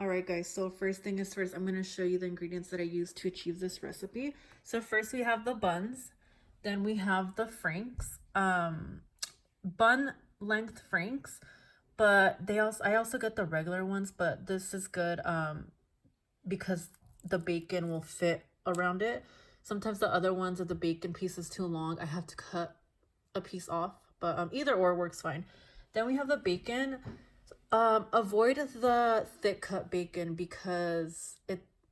Alright guys, so first thing is first, I'm going to show you the ingredients that I use to achieve this recipe. So first we have the buns, then we have the franks, bun length franks, but I also get the regular ones, but this is good because the bacon will fit around it. Sometimes the other ones, if the bacon piece is too long, I have to cut a piece off, but either or works fine. Then we have the bacon. Avoid the thick cut bacon because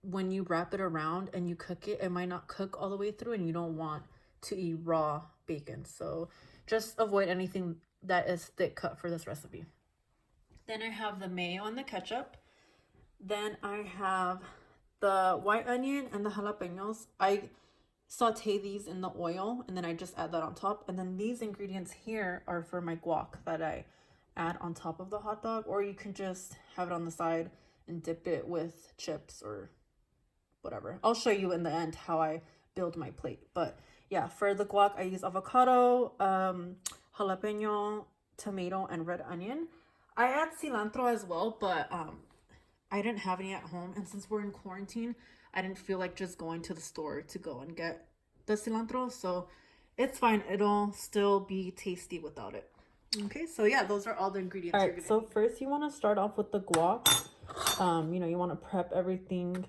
when you wrap it around and you cook it, it might not cook all the way through and you don't want to eat raw bacon. So just avoid anything that is thick cut for this recipe. Then I have the mayo and the ketchup. Then I have the white onion and the jalapeños. I saute these in the oil and then I just add that on top. And then these ingredients here are for my guac that I add on top of the hot dog, or you can just have it on the side and dip it with chips or whatever. I'll show you in the end how I build my plate. But yeah, for the guac I use avocado, jalapeno, tomato, and red onion. I add cilantro as well, but I didn't have any at home, and since we're in quarantine, I didn't feel like just going to the store to go and get the cilantro, so it's fine. It'll still be tasty without it. Okay, so yeah, those are all the ingredients. All right, so first you want to start off with the guac. You want to prep everything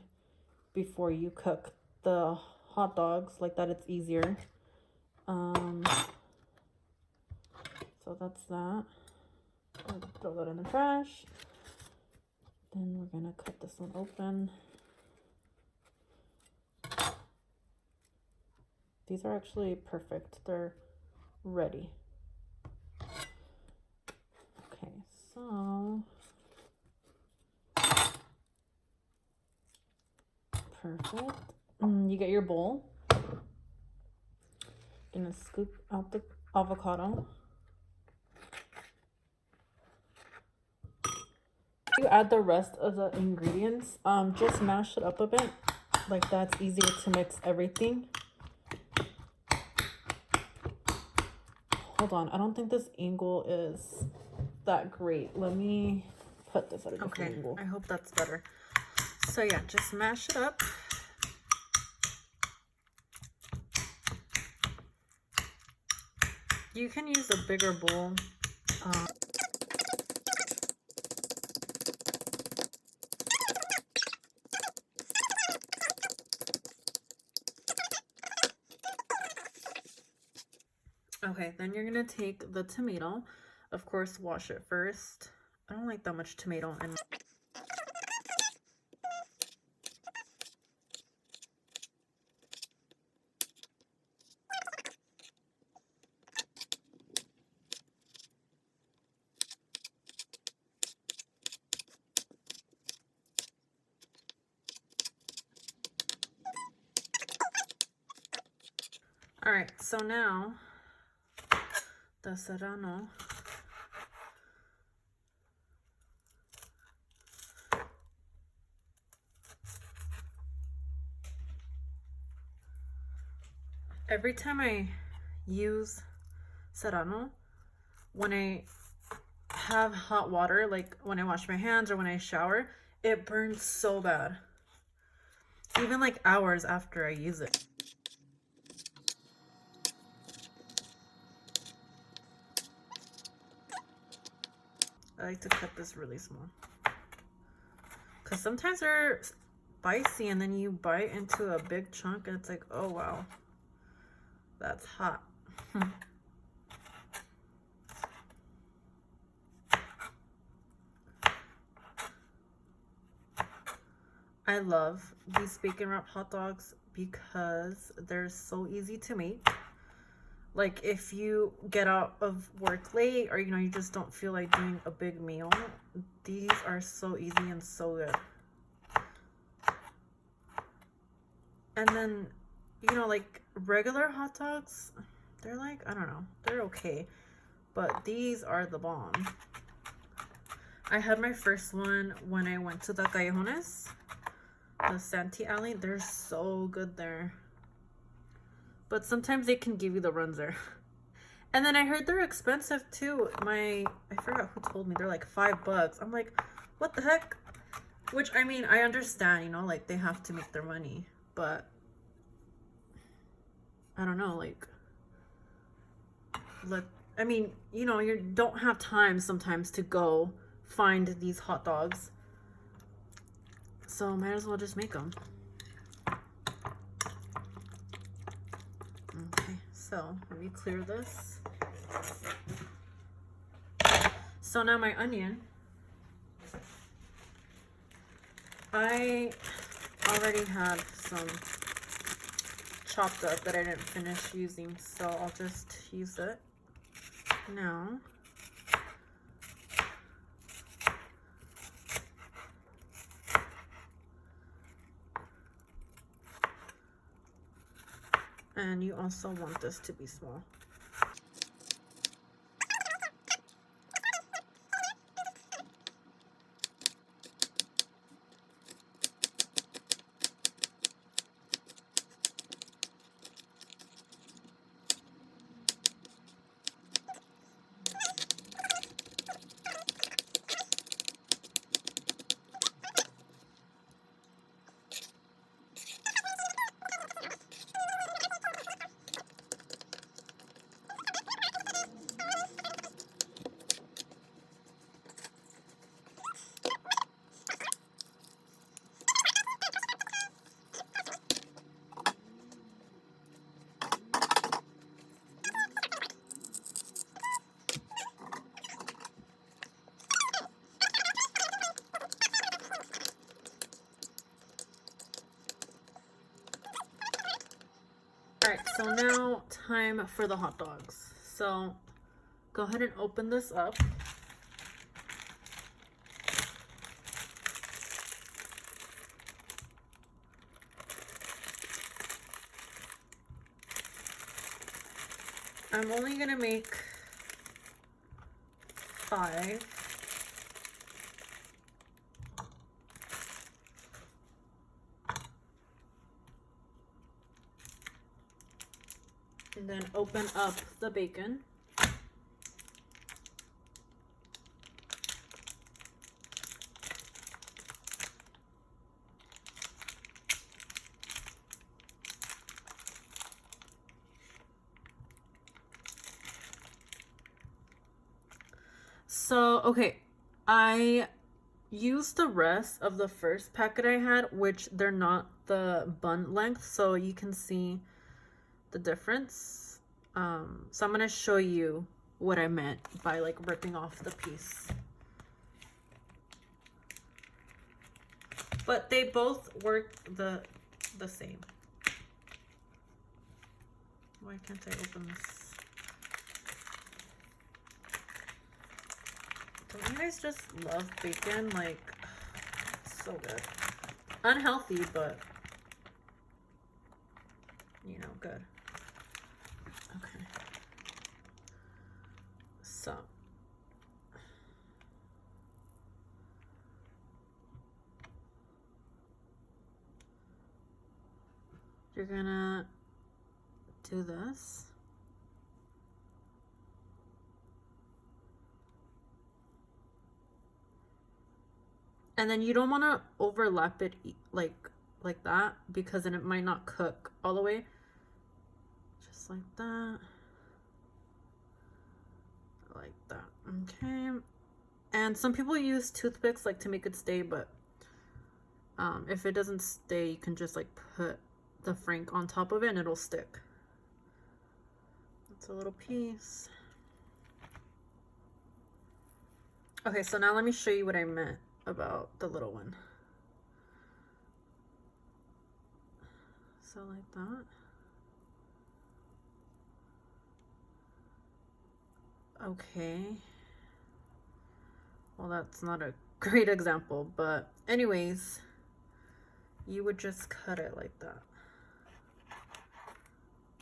before you cook the hot dogs, like that it's easier. So that's that. I'll throw that in the trash. Then we're gonna cut this one open. These are actually perfect. They're ready. Okay, so perfect. You get your bowl. Gonna scoop out the avocado. You add the rest of the ingredients. Just mash it up a bit. Like that's easier to mix everything. Hold on, I don't think this angle is that great. Let me put this at a different angle. I hope that's better. So yeah, just mash it up. You can use a bigger bowl. Okay, then you're gonna take the tomato. Of course, wash it first. I don't like that much tomato in. All right, so now the serrano. Every time I use serrano, when I have hot water, like when I wash my hands or when I shower, it burns so bad. Even like hours after I use it. I like to cut this really small because sometimes they're spicy and then you bite into a big chunk and it's like, oh wow, that's hot. I love these bacon wrap hot dogs because they're so easy to make. Like if you get out of work late or you just don't feel like doing a big meal, these are so easy and so good. And then like regular hot dogs, they're like, I don't know, they're okay, but these are the bomb. I had my first one when I went to the Callejones, the Santee Alley. They're so good there. But sometimes they can give you the runs there. And then I heard they're expensive too. I forgot who told me they're like $5. I'm like, what the heck? Which, I mean, I understand, you know, like they have to make their money, but I don't know, like, I mean, you know, you don't have time sometimes to go find these hot dogs. So might as well just make them. Okay, so let me clear this. So now my onion, I already had some chopped up that I didn't finish using, so I'll just use it now. And you also want this to be small. Alright, so now time for the hot dogs. So go ahead and open this up. I'm only gonna make 5. And then open up the bacon. So, okay, I used the rest of the first packet I had, which they're not the bun length, so you can see the difference. So I'm gonna show you what I meant by like ripping off the piece. But they both work the same. Why can't I open this? Don't you guys just love bacon? Like, it's so good. Unhealthy, but you know, good. Okay. So you're gonna do this. And then you don't want to overlap it like that, because then it might not cook all the way. Just like that. Like that. Okay. And some people use toothpicks like to make it stay, but if it doesn't stay, you can just like put the frank on top of it and it'll stick. It's a little piece. Okay, so now let me show you what I meant about the little one. So like that. Okay. Well, that's not a great example, but anyways, you would just cut it like that.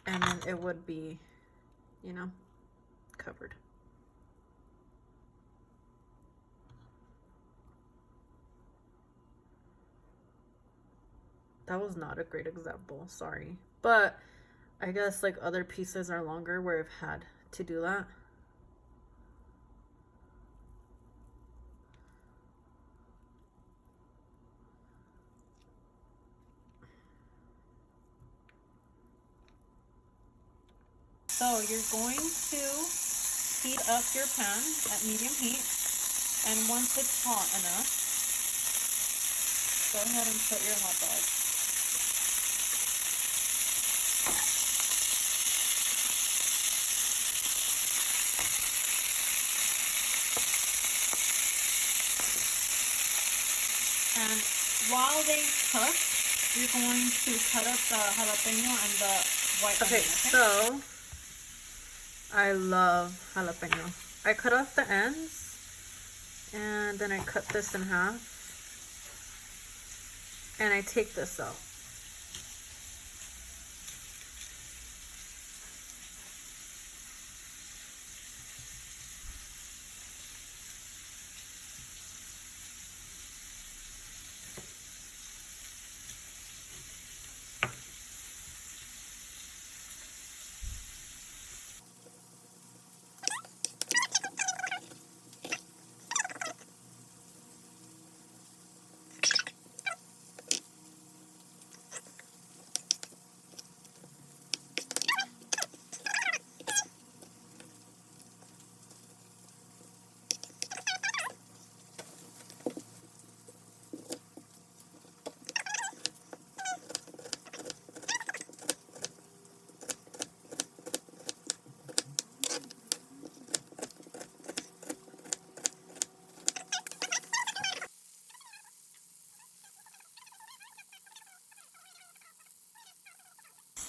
And then it would be, you know, covered. That was not a great example, sorry. But I guess like other pieces are longer where I've had to do that. So you're going to heat up your pan at medium heat, and once it's hot enough, go ahead and put your hot dog. And while they cook, you're going to cut up the jalapeno and the white onion. Okay, so I love jalapeno. I cut off the ends, and then I cut this in half, and I take this out.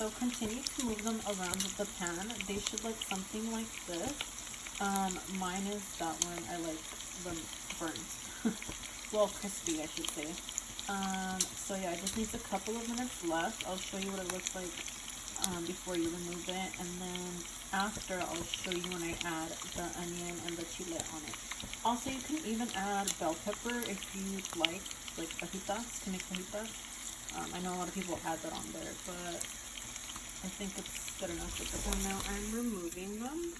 So continue to move them around the pan. They should look something like this. Mine is that one. I like them burnt. Well, crispy, I should say. So yeah, it just needs a couple of minutes left. I'll show you what it looks like before you remove it. And then after, I'll show you when I add the onion and the chile on it. Also, you can even add bell pepper if you like fajitas, to make fajitas. I know a lot of people add that on there, but I think it's good enough with this one. Now I'm removing them.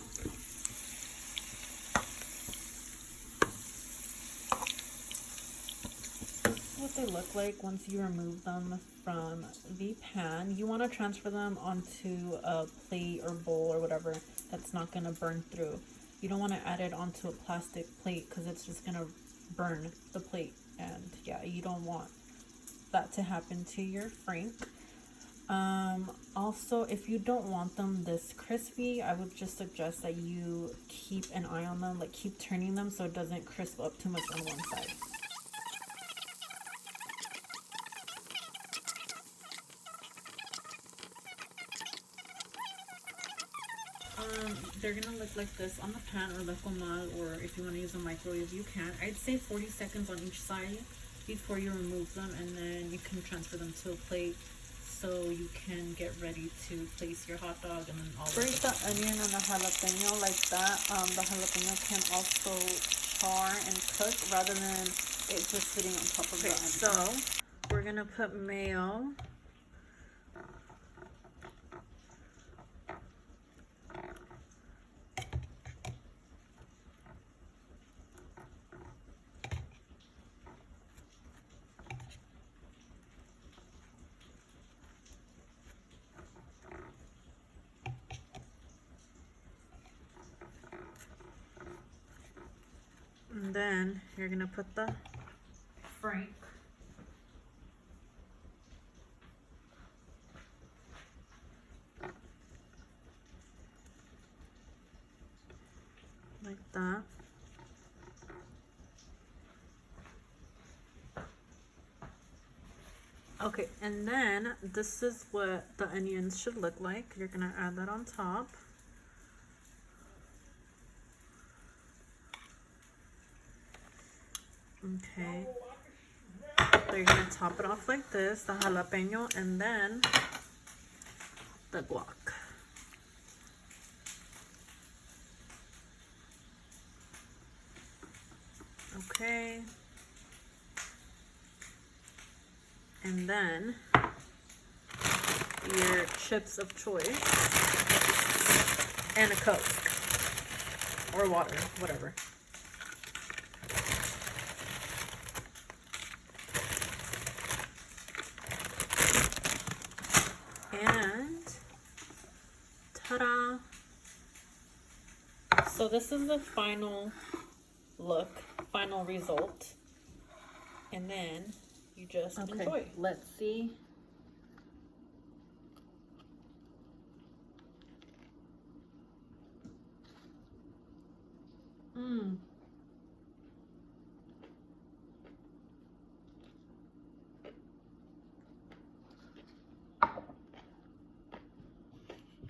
This is what they look like once you remove them from the pan. You want to transfer them onto a plate or bowl or whatever that's not going to burn through. You don't want to add it onto a plastic plate because it's just going to burn the plate. And yeah, you don't want that to happen to your frank. Also, if you don't want them this crispy, I would just suggest that you keep an eye on them, like keep turning them so it doesn't crisp up too much on one side. They're gonna look like this on the pan or the comal, or if you want to use a microwave, you can. I'd say 40 seconds on each side before you remove them, and then you can transfer them to a plate so you can get ready to place your hot dog and then all that. Break the onion and the jalapeno like that. The jalapeno can also char and cook rather than it just sitting on top of the onion. So we're gonna put mayo. And then you're gonna put the frank. Like that. Okay, and then this is what the onions should look like. You're gonna add that on top. Okay, so you're gonna top it off like this, the jalapeno, and then the guac. Okay, and then your chips of choice and a Coke or water, whatever. And ta-da! So this is the final look, final result. And then you just enjoy. Let's see